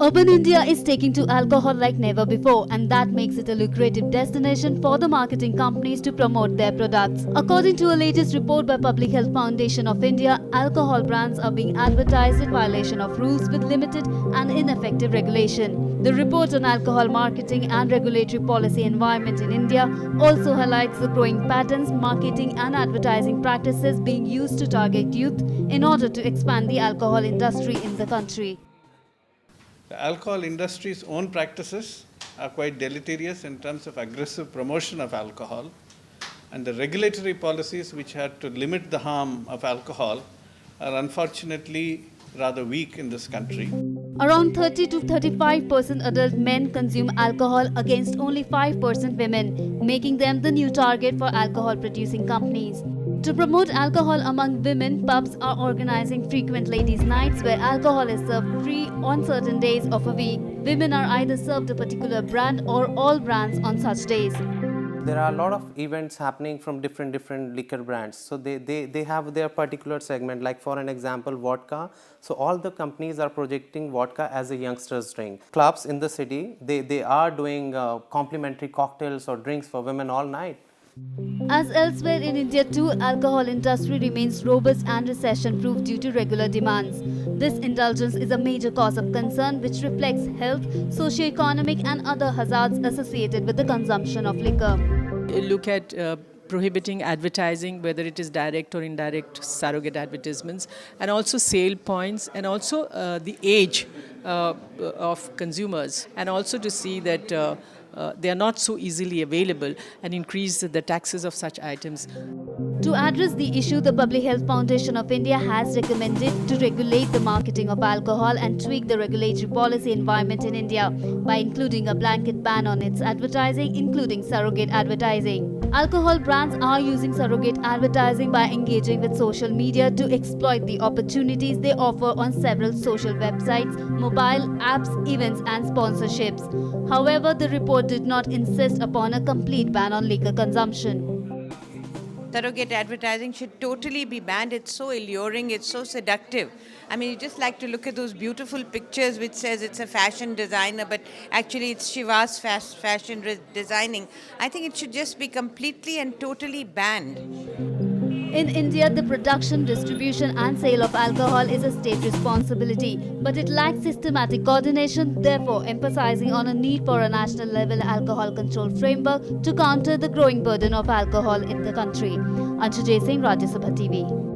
Urban India is taking to alcohol like never before, and that makes it a lucrative destination for the marketing companies to promote their products. According to a latest report by Public Health Foundation of India, alcohol brands are being advertised in violation of rules with limited and ineffective regulation. The report on alcohol marketing and regulatory policy environment in India also highlights the growing patterns, marketing and advertising practices being used to target youth in order to expand the alcohol industry in the country. The alcohol industry's own practices are quite deleterious in terms of aggressive promotion of alcohol, and the regulatory policies which had to limit the harm of alcohol are unfortunately rather weak in this country. Around 30 to 35% adult men consume alcohol against only 5% women, making them the new target for alcohol producing companies. To promote alcohol among women, pubs are organizing frequent ladies' nights where alcohol is served free on certain days of a week. Women are either served a particular brand or all brands on such days. There are a lot of events happening from different liquor brands. So they have their particular segment, like for an example, vodka. So all the companies are projecting vodka as a youngster's drink. Clubs in the city, they are doing complimentary cocktails or drinks for women all night. As elsewhere in India too, alcohol industry remains robust and recession-proof due to regular demands. This indulgence is a major cause of concern which reflects health, socio-economic and other hazards associated with the consumption of liquor. Look at prohibiting advertising, whether it is direct or indirect surrogate advertisements, and also sale points, and also the age of consumers, and also to see that they are not so easily available, and increase the taxes of such items. To address the issue, the Public Health Foundation of India has recommended to regulate the marketing of alcohol and tweak the regulatory policy environment in India by including a blanket ban on its advertising, including surrogate advertising. Alcohol brands are using surrogate advertising by engaging with social media to exploit the opportunities they offer on several social websites, mobile apps, events and sponsorships. However, the report did not insist upon a complete ban on liquor consumption. Surrogate advertising should totally be banned. It's so alluring, it's so seductive. I mean, you just like to look at those beautiful pictures which says it's a fashion designer, but actually it's Shiva's fashion designing. I think it should just be completely and totally banned. In India, the production, distribution and sale of alcohol is a state responsibility, but it lacks systematic coordination, therefore emphasizing on a need for a national level alcohol control framework to counter the growing burden of alcohol in the country. Anshu J. Singh, Rajya Sabha TV.